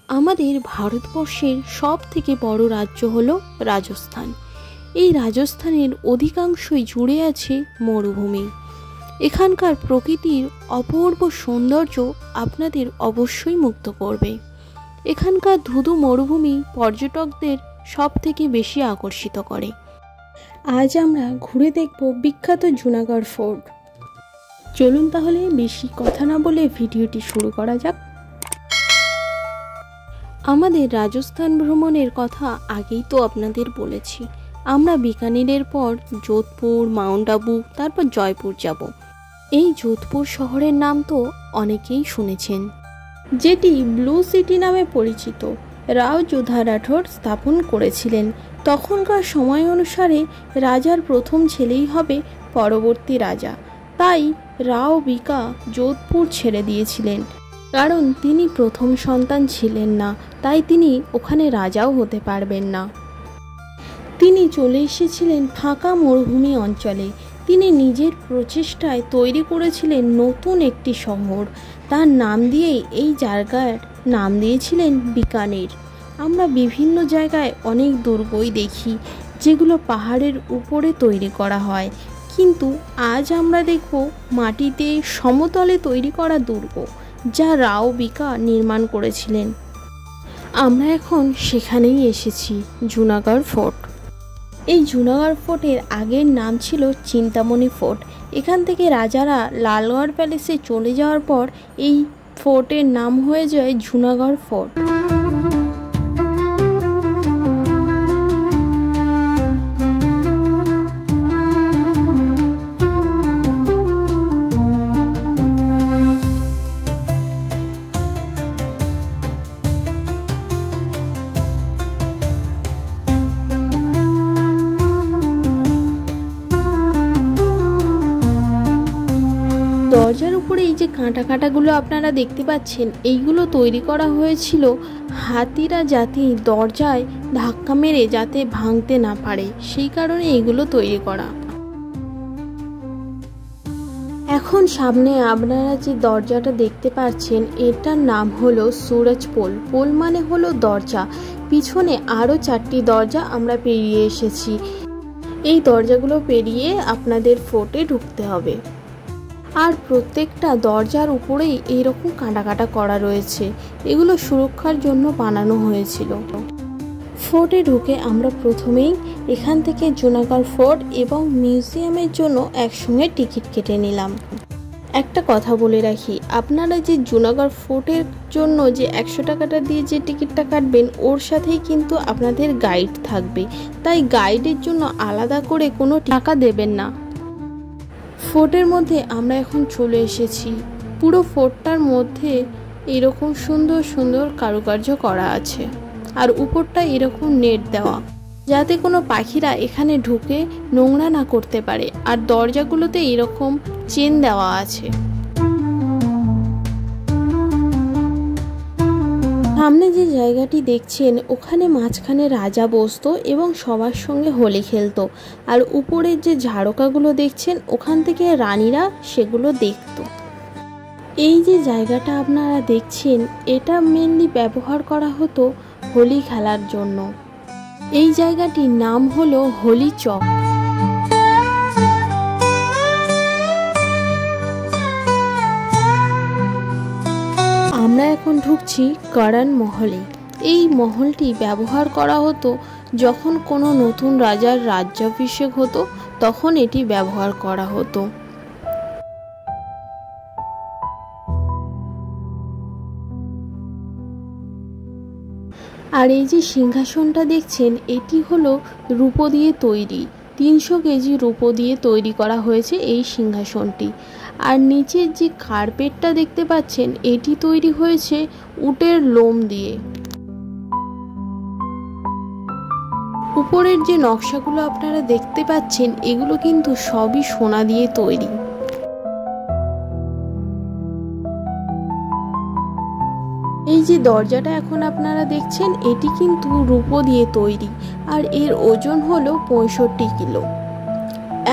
আমাদের ভারতবর্ষের সব থেকে বড় রাজ্য হলো রাজস্থান। এই রাজস্থানের অধিকাংশই জুড়ে আছে মরুভূমি। এখানকার প্রকৃতির অপূর্ব সৌন্দর্য আপনাদের অবশ্যই মুগ্ধ করবে। এখানকার ধুধু মরুভূমি পর্যটকদের সব থেকে বেশি আকর্ষিত করে। আজ আমরা ঘুরে দেখব বিখ্যাত জুনাগড় ফোর্ট। চলুন তাহলে বেশি কথা না বলে ভিডিওটি শুরু করা যাক। আমাদের রাজস্থান ভ্রমণের কথা আগেই তো আপনাদের বলেছি। আমরা বিকানেরের পর যোধপুর, মাউন্ট আবু, তারপর জয়পুর যাব। এই যোধপুর শহরের নাম তো অনেকেই শুনেছেন, যেটি ব্লু সিটি নামে পরিচিত। রাও যোধা রাঠোর স্থাপন করেছিলেন। তখনকার সময় অনুসারে রাজার প্রথম ছেলেই হবে পরবর্তী রাজা। তাই রাও বিকা যোধপুর ছেড়ে দিয়েছিলেন, কারণ তিনি প্রথম সন্তান ছিলেন না, তাই তিনি ওখানে রাজাও হতে পারবেন না। তিনি চলে এসেছিলেন ফাঁকা মরুভূমি অঞ্চলে। তিনি নিজের প্রচেষ্টায় তৈরি করেছিলেন নতুন একটি শহর। তার নাম দিয়েই এই জায়গার নাম দিয়েছিলেন বিকানের। আমরা বিভিন্ন জায়গায় অনেক দুর্গই দেখি, যেগুলো পাহাড়ের উপরে তৈরি করা হয়, কিন্তু আজ আমরা দেখব মাটিতে সমতলে তৈরি করা দুর্গ, যা রাও বিকা নির্মাণ করেছিলেন। আমরা এখন সেখানেই এসেছি, জুনাগড় ফোর্ট। এই জুনাগড় ফোর্টের আগের নাম ছিল চিন্তামণি ফোর্ট। এখান থেকে রাজারা লালগড় প্যালেসে চলে যাওয়ার পর এই ফোর্টের নাম হয়ে যায় জুনাগড় ফোর্ট। দরজার উপরে এই যে কাঁটা কাঁটাগুলো আপনারা দেখতে পাচ্ছেন, এইগুলো তৈরি করা হয়েছিল হাতিরা যাতে দরজায় ধাক্কা মেরে যাতে ভাঙতে না পারে, সেই কারণে এইগুলো তৈরি করা। এখন সামনে আপনারা যে দরজাটা দেখতে পাচ্ছেন, এটার নাম হলো সুরজ পোল। পোল মানে হলো দরজা। পিছনে আরও 4টি দরজা আমরা পেরিয়ে এসেছি। এই দরজাগুলো পেরিয়ে আপনাদের ফোর্টে ঢুকতে হবে। আর প্রত্যেকটা দরজার উপরেই এইরকম কাঁটা কাঁটা করা রয়েছে। এগুলো সুরক্ষার জন্য বানানো হয়েছিল। ফোর্টে ঢুকে আমরা প্রথমেই এখান থেকে জুনাগড় ফোর্ট এবং মিউজিয়ামের জন্য একসঙ্গে টিকিট কেটে নিলাম। একটা কথা বলে রাখি, আপনারা যে জুনাগড় ফোর্টের জন্য যে 100 টাকাটা দিয়ে যে টিকিটটা কাটবেন, ওর সাথেই কিন্তু আপনাদের গাইড থাকবে। তাই গাইডের জন্য আলাদা করে কোনো টাকা দেবেন না। ফোর্টের মধ্যে আমরা এখন চলে এসেছি। পুরো ফোর্টটার মধ্যে এরকম সুন্দর সুন্দর কারুকার্য করা আছে, আর উপরটা এরকম নেট দেওয়া, যাতে কোনো পাখিরা এখানে ঢুকে নোংরা না করতে পারে। আর দরজাগুলোতে এরকম চেন দেওয়া আছে। সামনে যে জায়গাটি দেখছেন, ওখানে মাঝখানে রাজা বসতো এবং সবার সঙ্গে হোলি খেলতো। আর উপরের যে ঝাড়কাগুলো দেখছেন, ওখান থেকে রানীরা সেগুলো দেখতো। এই যে জায়গাটা আপনারা দেখছেন, এটা মেনলি ব্যবহার করা হতো হোলি খেলার জন্য। এই জায়গাটির নাম হলো হোলি চক। আমরা এখন ঢুকছি করণ মহলে। এই মহলটি ব্যবহার করা হতো যখন কোনো নতুন রাজার রাজ্যাভিষেক হতো, তখন এটি ব্যবহার করা হতো। আর এই যে সিংহাসনটা দেখছেন, এটি হলো রূপো দিয়ে তৈরি। 300 কেজি রূপো দিয়ে তৈরি করা হয়েছে এই সিংহাসনটি। আর নিচের যে কার্পেটটা দেখতে পাচ্ছেন, এটি তৈরি হয়েছে উটের লোম দিয়ে। উপরের যে নকশাগুলো আপনারা দেখতে পাচ্ছেন, এগুলো কিন্তু সবই সোনা দিয়ে তৈরি। এই যে দরজাটা এখন আপনারা দেখছেন, এটি কিন্তু রূপো দিয়ে তৈরি, আর এর ওজন হলো 65 কিলো।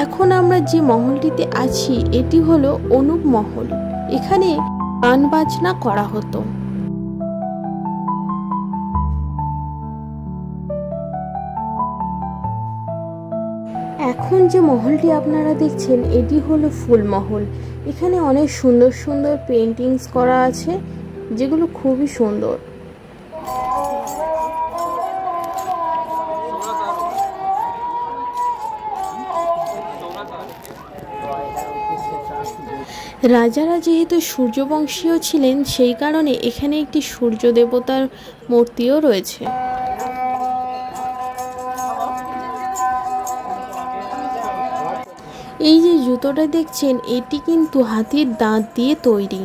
এখন আমরা যে মহলটিতে আছি, এটি হলো অনুপ মহল। এখানে গান বাজনা করা হতো। এখন যে মহলটি আপনারা দেখছেন এটি হলো ফুল মহল। এখানে অনেক সুন্দর সুন্দর পেন্টিংস করা আছে যেগুলো খুবই সুন্দর। রাজারা যেহেতু সূর্যবংশীয় ছিলেন সেই কারণে এখানে একটি সূর্য দেবতার মূর্তিও রয়েছে। এই যে জুতোটা দেখছেন এটি কিন্তু হাতির দাঁত দিয়ে তৈরি।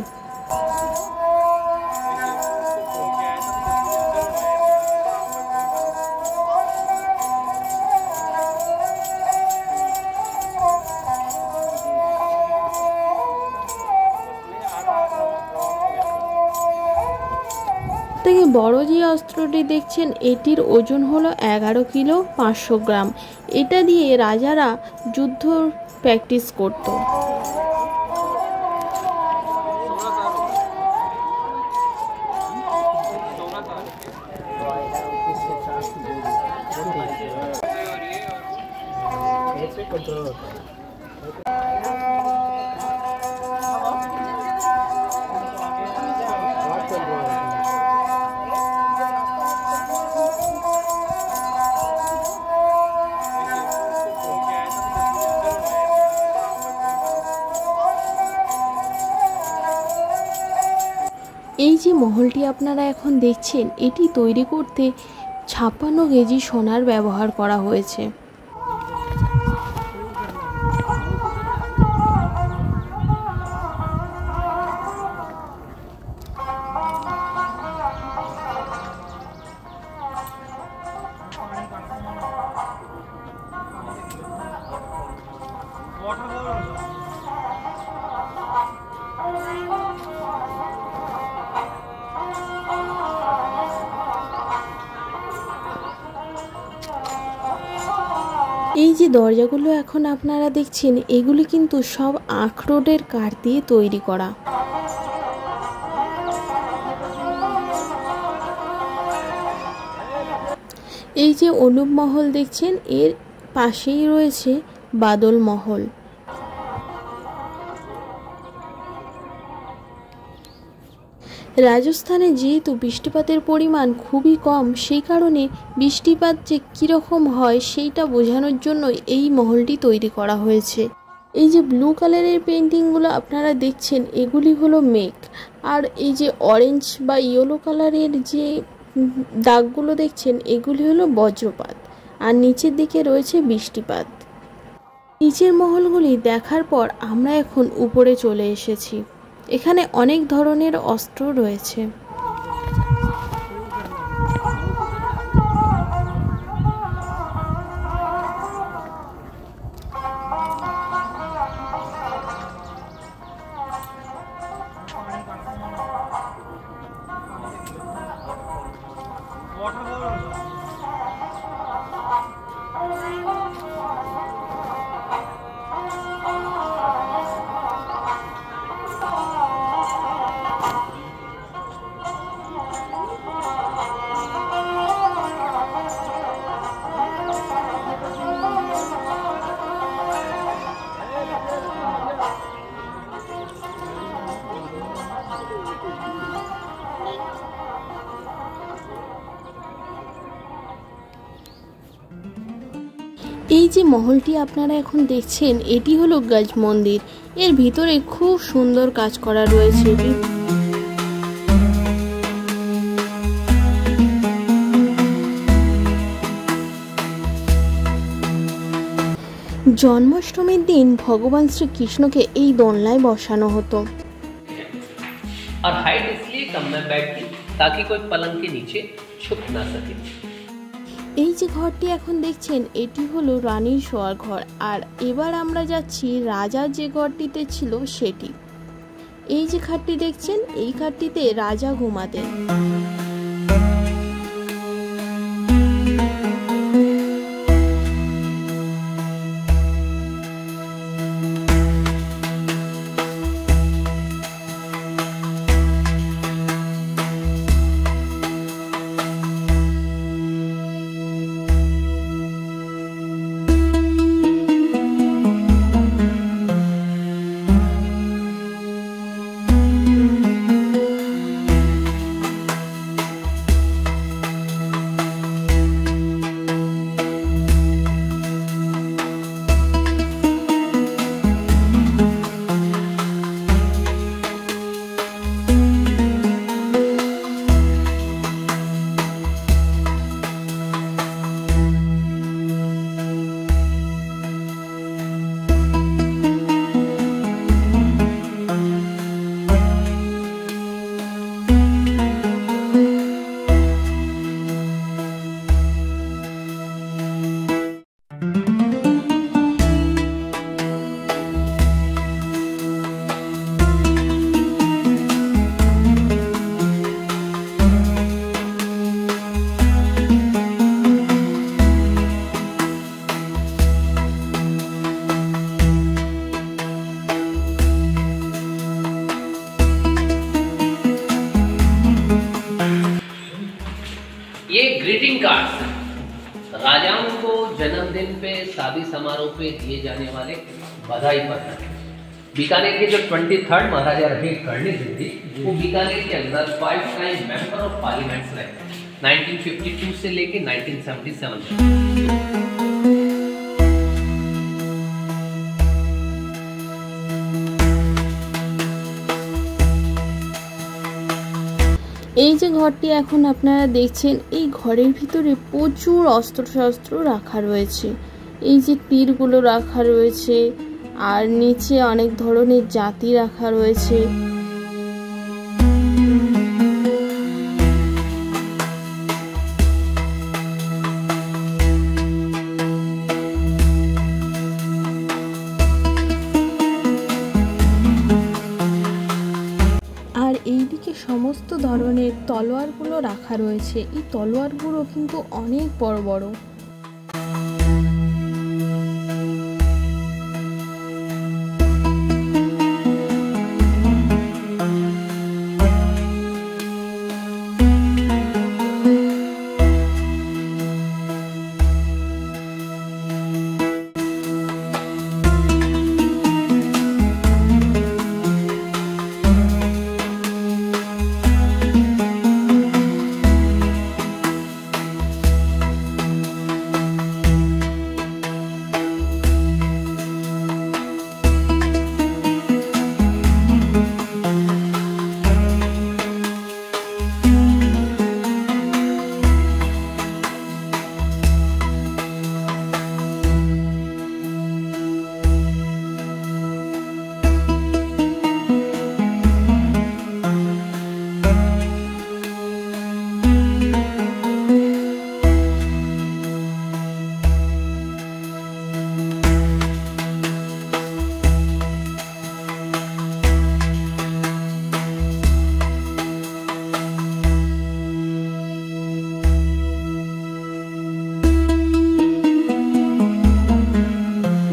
থেকে বড় যে অস্ত্রটি দেখছেন এটির ওজন হলো 11 কিলো 500 গ্রাম। এটা দিয়ে রাজারা যুদ্ধ প্র্যাকটিস করত। এই যে মহলটি আপনারা এখন দেখছেন এটি তৈরি করতে 56 কেজি সোনার ব্যবহার করা হয়েছে। এই যে দরজাগুলো এখন আপনারা দেখছেন এগুলি কিন্তু সব আখরোটের কাঠ দিয়ে তৈরি করা। এই যে অনুপ মহল দেখছেন এর পাশেই রয়েছে বাদল মহল। রাজস্থানে যেহেতু বৃষ্টিপাতের পরিমাণ খুবই কম সেই কারণে বৃষ্টিপাত যে কীরকম হয় সেইটা বোঝানোর জন্য এই মহলটি তৈরি করা হয়েছে। এই যে ব্লু কালারের পেন্টিংগুলো আপনারা দেখছেন এগুলি হলো মেঘ, আর এই যে অরেঞ্জ বা ইয়েলো কালারের যে দাগগুলো দেখছেন এগুলি হলো বজ্রপাত, আর নিচের দিকে রয়েছে বৃষ্টিপাত। নিচের মহলগুলি দেখার পর আমরা এখন উপরে চলে এসেছি। এখানে অনেক ধরনের অস্ত্র রয়েছে। এই যে মহলটি আপনারা এখন দেখছেন এটি হলো গজ মন্দির। এর ভিতরে খুব সুন্দর কাজ করা রয়েছে। জন্মাষ্টমীর দিন ভগবান শ্রীকৃষ্ণকে এই দোলনায় বসানো হতো। और हाइट इसलिए कम में बैठती ताकि कोई पलंग के नीचे छुप ना सके। এই যে ঘরটি এখন দেখছেন এটি হলো রানীর শোয়ার ঘর, আর এবার আমরা যাচ্ছি রাজা যে ঘরটিতে ছিল সেটি। এই যে খাটটি দেখছেন এই খাটটিতে রাজা ঘুমাতেন। ग्रीटिंग कार्ड्स, राजाओं को जन्मदिन पे, शादी समारोह पे दिए जाने वाले बधाई पत्र। बीकानेर के जो 23rd महाराजा रहे कर्णिक थे, वो बीकानेर के अंदर 5 टाइम मेंबर ऑफ पार्लियामेंट रहे 1952 से लेके 1977 तक। এই যে ঘরটি এখন আপনারা দেখছেন, এই ঘরের ভিতরে প্রচুর অস্ত্রশস্ত্র রাখা রয়েছে। এই যে তীরগুলো রাখা রয়েছে, আর নিচে অনেক ধরনের জাতি রাখা রয়েছে। আর এইদিকে সমস্ত ধরনের তলোয়ারগুলো রাখা রয়েছে। এই তলোয়ারগুলো কিন্তু অনেক বড় বড়।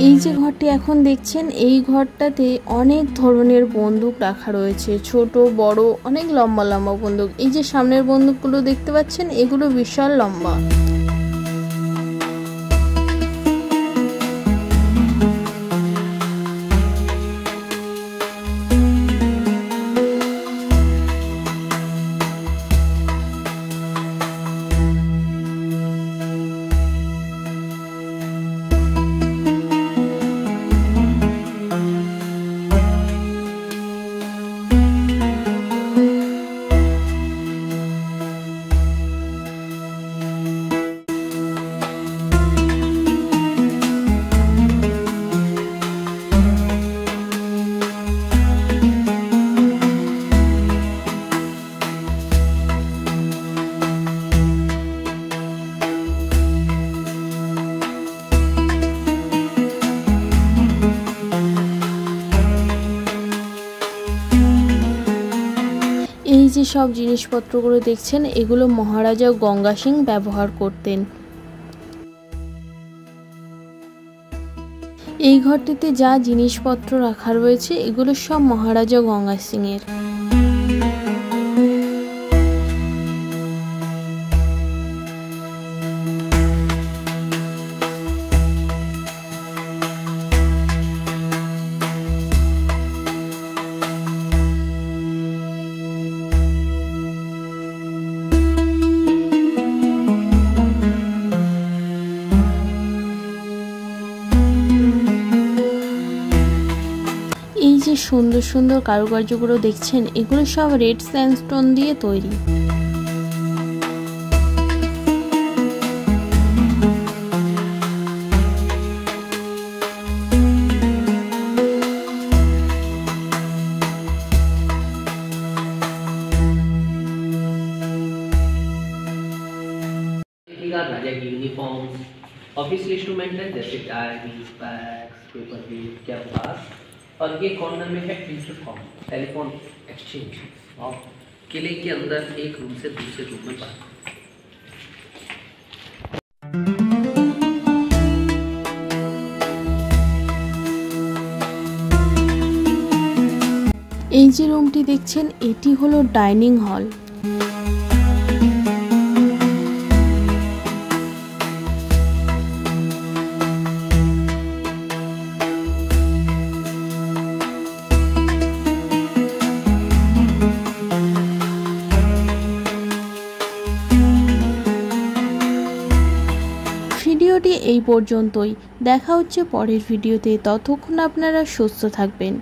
এই যে ঘরটি এখন দেখছেন, এই ঘরটাতে অনেক ধরনের বন্দুক রাখা রয়েছে, ছোট বড় অনেক লম্বা লম্বা বন্দুক। এই যে সামনের বন্দুকগুলো দেখতে পাচ্ছেন, এগুলো বিশাল লম্বা। এই যে সব জিনিসপত্রগুলো দেখছেন, এগুলো মহারাজা গঙ্গা সিং ব্যবহার করতেন। এই ঘরটিতে যা জিনিসপত্র রাখা রয়েছে, এগুলো সব মহারাজা গঙ্গা সিং এর। এই যে সুন্দর সুন্দর কারুকার্যগুলো দেখছেন, এগুলো সব রেড স্যান্ডস্টোন দিয়ে তৈরি। राजा की यूनिफॉर्म, ऑफिशियल इंस्ट्रूमेंट है जैसे diaries, bags, paperweight, compass, और ये कॉर्नर में है इंटरकॉम, टेलीफोन एक्सचेंज, और किले के अंदर एक रूम से दूसरे रूम में बात। এই যে রুমটি দেখছেন, এটি হলো ডাইনিং হল। ভিডিওটি এই পর্যন্তই। দেখা হচ্ছে পরের ভিডিওতে, ততক্ষণ আপনারা সুস্থ থাকবেন।